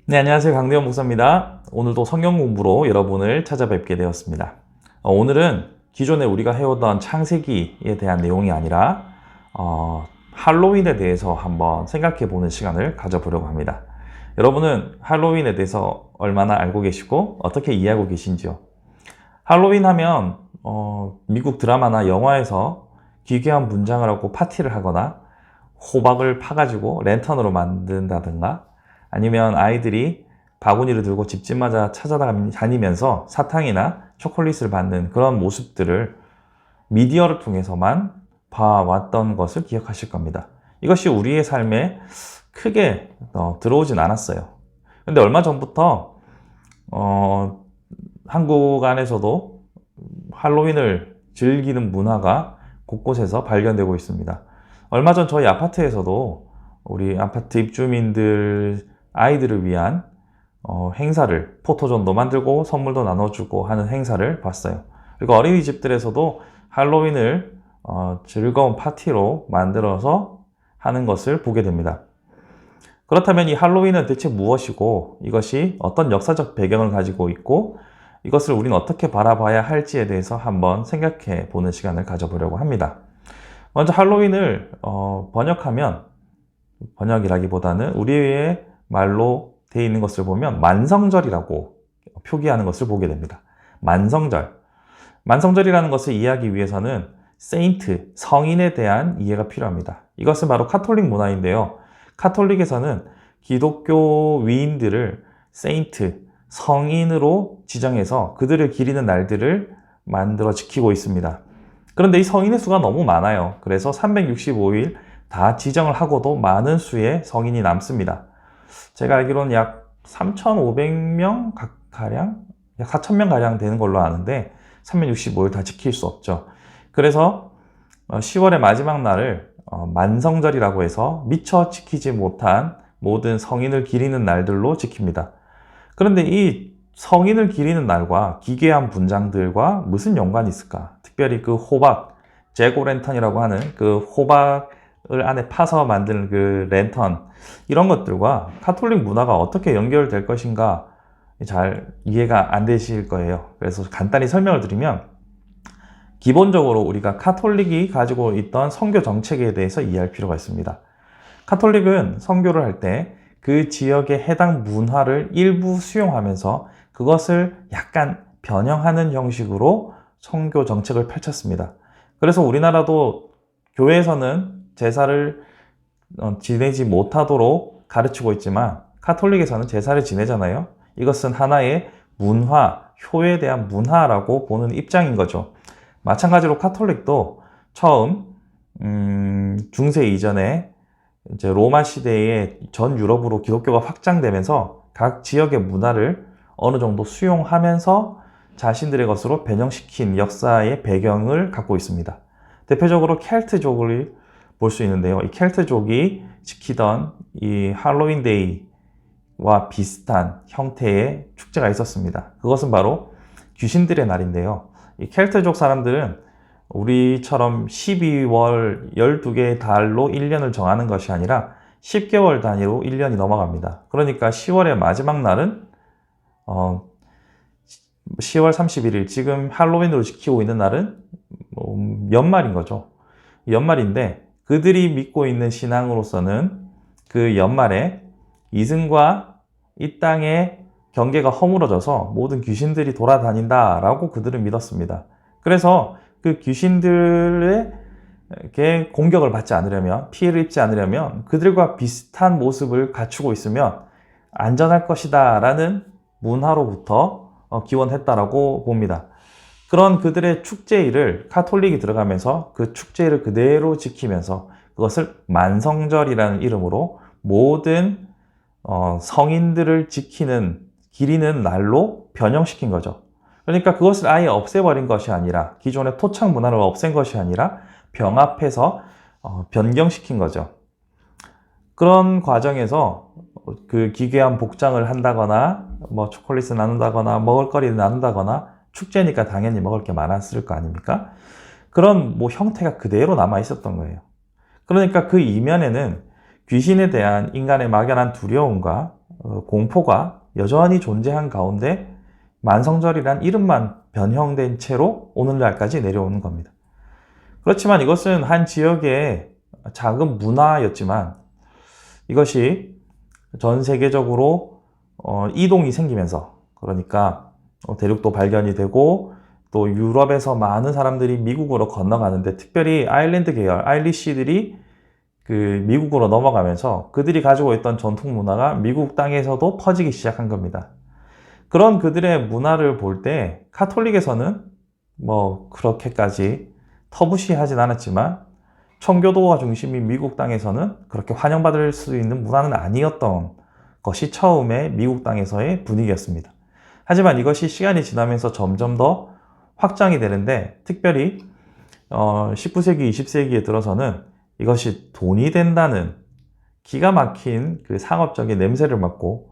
네, 안녕하세요. 강대원 목사입니다. 오늘도 성경 공부로 여러분을 찾아뵙게 되었습니다. 오늘은 기존에 우리가 해오던 창세기에 대한 내용이 아니라 할로윈에 대해서 한번 생각해 보는 시간을 가져보려고 합니다. 여러분은 할로윈에 대해서 얼마나 알고 계시고 어떻게 이해하고 계신지요? 할로윈 하면 미국 드라마나 영화에서 기괴한 문장을 하고 파티를 하거나 호박을 파가지고 랜턴으로 만든다든가 아니면 아이들이 바구니를 들고 집집마다 찾아다니면서 사탕이나 초콜릿을 받는 그런 모습들을 미디어를 통해서만 봐왔던 것을 기억하실 겁니다. 이것이 우리의 삶에 크게 들어오진 않았어요. 근데 얼마 전부터 한국 안에서도 할로윈을 즐기는 문화가 곳곳에서 발견되고 있습니다. 얼마 전 저희 아파트에서도 우리 아파트 입주민들 아이들을 위한 행사를, 포토존도 만들고 선물도 나눠주고 하는 행사를 봤어요. 그리고 어린이집들에서도 할로윈을 즐거운 파티로 만들어서 하는 것을 보게 됩니다. 그렇다면 이 할로윈은 대체 무엇이고 이것이 어떤 역사적 배경을 가지고 있고 이것을 우리는 어떻게 바라봐야 할지에 대해서 한번 생각해 보는 시간을 가져보려고 합니다. 먼저 할로윈을 번역하면, 번역이라기보다는 우리의 말로 되어 있는 것을 보면 만성절이라고 표기하는 것을 보게 됩니다. 만성절. 만성절이라는 것을 이해하기 위해서는 세인트, 성인에 대한 이해가 필요합니다. 이것은 바로 카톨릭 문화인데요. 카톨릭에서는 기독교 위인들을 세인트, 성인으로 지정해서 그들을 기리는 날들을 만들어 지키고 있습니다. 그런데 이 성인의 수가 너무 많아요. 그래서 365일 다 지정을 하고도 많은 수의 성인이 남습니다. 제가 알기로는 약 3,500명 가량, 약 4,000명 가량 되는 걸로 아는데 365일 다 지킬 수 없죠. 그래서 10월의 마지막 날을 만성절이라고 해서 미처 지키지 못한 모든 성인을 기리는 날들로 지킵니다. 그런데 이 성인을 기리는 날과 기괴한 분장들과 무슨 연관이 있을까? 특별히 그 호박, 제고랜턴이라고 하는 그 호박을 안에 파서 만드는 그 랜턴, 이런 것들과 카톨릭 문화가 어떻게 연결될 것인가 잘 이해가 안 되실 거예요. 그래서 간단히 설명을 드리면, 기본적으로 우리가 카톨릭이 가지고 있던 선교 정책에 대해서 이해할 필요가 있습니다. 카톨릭은 선교를 할 때 그 지역에 해당 문화를 일부 수용하면서 그것을 약간 변형하는 형식으로 선교 정책을 펼쳤습니다. 그래서 우리나라도 교회에서는 제사를 지내지 못하도록 가르치고 있지만 카톨릭에서는 제사를 지내잖아요. 이것은 하나의 문화, 효에 대한 문화라고 보는 입장인 거죠. 마찬가지로 카톨릭도 처음 중세 이전에 이제 로마 시대에 전 유럽으로 기독교가 확장되면서 각 지역의 문화를 어느 정도 수용하면서 자신들의 것으로 변형시킨 역사의 배경을 갖고 있습니다. 대표적으로 켈트족을 볼 수 있는데요. 이 켈트족이 지키던 이 할로윈 데이와 비슷한 형태의 축제가 있었습니다. 그것은 바로 귀신들의 날인데요. 이 켈트족 사람들은 우리처럼 12월 12개의 달로 1년을 정하는 것이 아니라 10개월 단위로 1년이 넘어갑니다. 그러니까 10월의 마지막 날은 10월 31일, 지금 할로윈으로 지키고 있는 날은 연말인 거죠. 연말인데 그들이 믿고 있는 신앙으로서는 그 연말에 이승과 이 땅의 경계가 허물어져서 모든 귀신들이 돌아다닌다라고 그들은 믿었습니다. 그래서 그 귀신들에게 공격을 받지 않으려면, 피해를 입지 않으려면 그들과 비슷한 모습을 갖추고 있으면 안전할 것이다 라는 문화로부터 기원했다라고 봅니다. 그런 그들의 축제일을 카톨릭이 들어가면서 그 축제일을 그대로 지키면서 그것을 만성절이라는 이름으로 모든 성인들을 기리는 날로 변형시킨 거죠. 그러니까 그것을 아예 없애버린 것이 아니라, 기존의 토착 문화를 없앤 것이 아니라 병합해서 변경시킨 거죠. 그런 과정에서 그 기괴한 복장을 한다거나 뭐 초콜릿을 나눈다거나 먹을거리를 나눈다거나, 축제니까 당연히 먹을 게 많았을 거 아닙니까? 그런 형태가 그대로 남아 있었던 거예요. 그러니까 그 이면에는 귀신에 대한 인간의 막연한 두려움과 공포가 여전히 존재한 가운데 만성절이란 이름만 변형된 채로 오늘날까지 내려오는 겁니다. 그렇지만 이것은 한 지역의 작은 문화였지만 이것이 전 세계적으로 이동이 생기면서, 그러니까 대륙도 발견이 되고 또 유럽에서 많은 사람들이 미국으로 건너가는데, 특별히 아일랜드 계열 아일리시들이 그 미국으로 넘어가면서 그들이 가지고 있던 전통 문화가 미국 땅에서도 퍼지기 시작한 겁니다. 그런 그들의 문화를 볼 때 카톨릭에서는 뭐 그렇게까지 터부시하진 않았지만 청교도가 중심인 미국 땅에서는 그렇게 환영받을 수 있는 문화는 아니었던 것이 처음에 미국 땅에서의 분위기였습니다. 하지만 이것이 시간이 지나면서 점점 더 확장이 되는데, 특별히 19세기, 20세기에 들어서는 이것이 돈이 된다는 기가 막힌 그 상업적인 냄새를 맡고,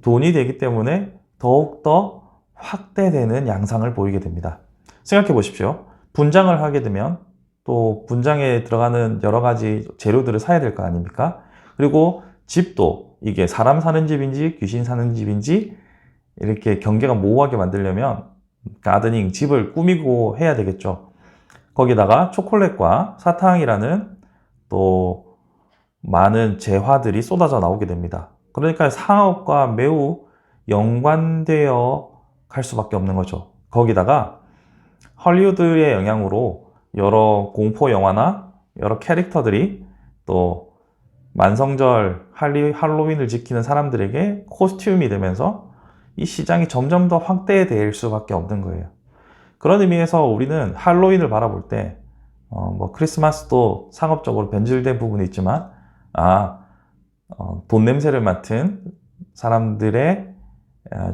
돈이 되기 때문에 더욱더 확대되는 양상을 보이게 됩니다. 생각해 보십시오. 분장을 하게 되면 또 분장에 들어가는 여러 가지 재료들을 사야 될 거 아닙니까? 그리고 집도 이게 사람 사는 집인지 귀신 사는 집인지 이렇게 경계가 모호하게 만들려면 가드닝, 집을 꾸미고 해야 되겠죠. 거기다가 초콜릿과 사탕이라는 또 많은 재화들이 쏟아져 나오게 됩니다. 그러니까 상업과 매우 연관되어 갈 수밖에 없는 거죠. 거기다가 헐리우드의 영향으로 여러 공포 영화나 여러 캐릭터들이 또 만성절 할로윈을 지키는 사람들에게 코스튬이 되면서 이 시장이 점점 더 확대될 수밖에 없는 거예요. 그런 의미에서 우리는 할로윈을 바라볼 때 뭐 크리스마스도 상업적으로 변질된 부분이 있지만 돈 냄새를 맡은 사람들의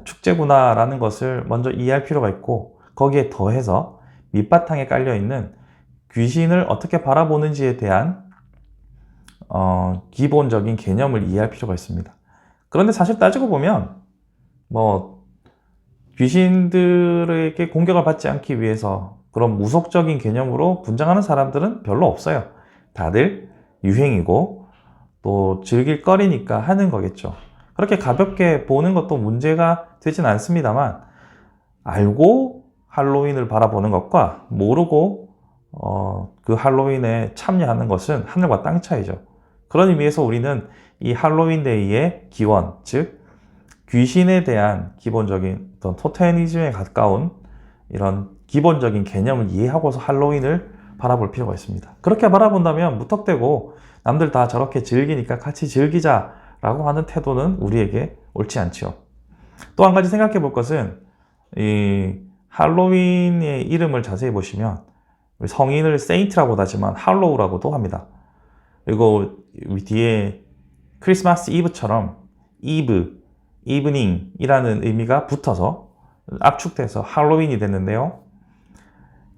축제구나라는 것을 먼저 이해할 필요가 있고, 거기에 더해서 밑바탕에 깔려있는 귀신을 어떻게 바라보는지에 대한 기본적인 개념을 이해할 필요가 있습니다. 그런데 사실 따지고 보면 뭐 귀신들에게 공격을 받지 않기 위해서 그런 무속적인 개념으로 분장하는 사람들은 별로 없어요. 다들 유행이고 또 즐길 거리니까 하는 거겠죠. 그렇게 가볍게 보는 것도 문제가 되진 않습니다만, 알고 할로윈을 바라보는 것과 모르고 그 할로윈에 참여하는 것은 하늘과 땅 차이죠. 그런 의미에서 우리는 이 할로윈데이의 기원, 즉 귀신에 대한 기본적인 어떤 토테미즘에 가까운 이런 기본적인 개념을 이해하고서 할로윈을 바라볼 필요가 있습니다. 그렇게 바라본다면 무턱대고 남들 다 저렇게 즐기니까 같이 즐기자라고 하는 태도는 우리에게 옳지 않죠. 또 한 가지 생각해 볼 것은, 이 할로윈의 이름을 자세히 보시면 성인을 세인트라고도 하지만 할로우라고도 합니다. 그리고 뒤에 크리스마스 이브처럼 이브닝이라는 의미가 붙어서 압축돼서 할로윈이 됐는데요.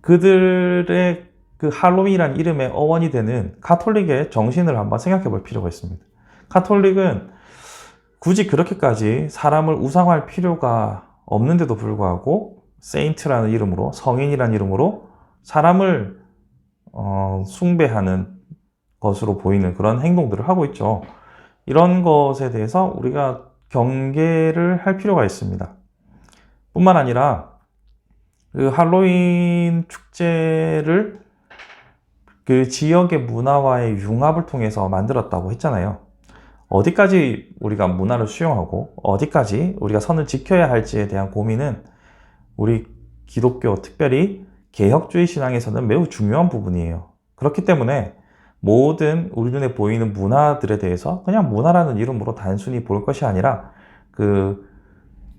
그들의 그 할로윈이라는 이름의 어원이 되는 가톨릭의 정신을 한번 생각해 볼 필요가 있습니다. 가톨릭은 굳이 그렇게까지 사람을 우상화할 필요가 없는데도 불구하고 세인트라는 이름으로, 성인이라는 이름으로 사람을 숭배하는 것으로 보이는 그런 행동들을 하고 있죠. 이런 것에 대해서 우리가 경계를 할 필요가 있습니다. 뿐만 아니라 그 할로윈 축제를 그 지역의 문화와의 융합을 통해서 만들었다고 했잖아요. 어디까지 우리가 문화를 수용하고 어디까지 우리가 선을 지켜야 할지에 대한 고민은 우리 기독교, 특별히 개혁주의 신앙에서는 매우 중요한 부분이에요. 그렇기 때문에 모든 우리 눈에 보이는 문화들에 대해서 그냥 문화라는 이름으로 단순히 볼 것이 아니라 그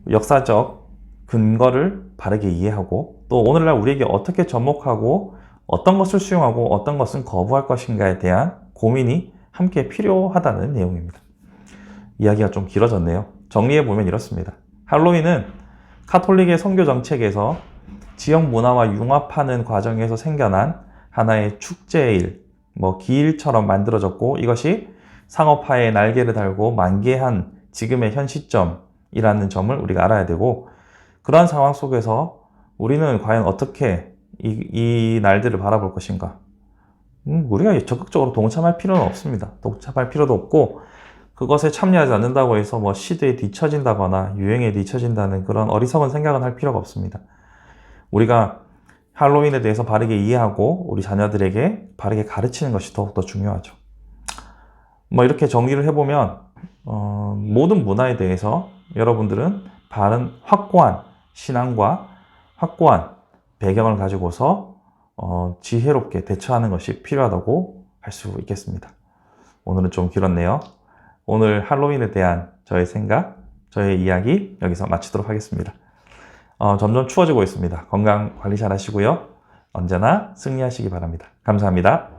역사적 근거를 바르게 이해하고, 또 오늘날 우리에게 어떻게 접목하고 어떤 것을 수용하고 어떤 것은 거부할 것인가에 대한 고민이 함께 필요하다는 내용입니다. 이야기가 좀 길어졌네요. 정리해보면 이렇습니다. 할로윈은 카톨릭의 선교 정책에서 지역 문화와 융합하는 과정에서 생겨난 하나의 축제일, 기일처럼 만들어졌고, 이것이 상업화의 날개를 달고 만개한 지금의 현 시점이라는 점을 우리가 알아야 되고, 그러한 상황 속에서 우리는 과연 어떻게 이 날들을 바라볼 것인가? 우리가 적극적으로 동참할 필요는 없습니다. 동참할 필요도 없고, 그것에 참여하지 않는다고 해서 뭐 시대에 뒤처진다거나 유행에 뒤처진다는 그런 어리석은 생각은 할 필요가 없습니다. 우리가 할로윈에 대해서 바르게 이해하고 우리 자녀들에게 바르게 가르치는 것이 더욱더 중요하죠. 뭐 이렇게 정리를 해보면 모든 문화에 대해서 여러분들은 바른 확고한 신앙과 확고한 배경을 가지고서 지혜롭게 대처하는 것이 필요하다고 할 수 있겠습니다. 오늘은 좀 길었네요. 오늘 할로윈에 대한 저의 생각, 저의 이야기 여기서 마치도록 하겠습니다. 점점 추워지고 있습니다. 건강 관리 잘 하시고요. 언제나 승리하시기 바랍니다. 감사합니다.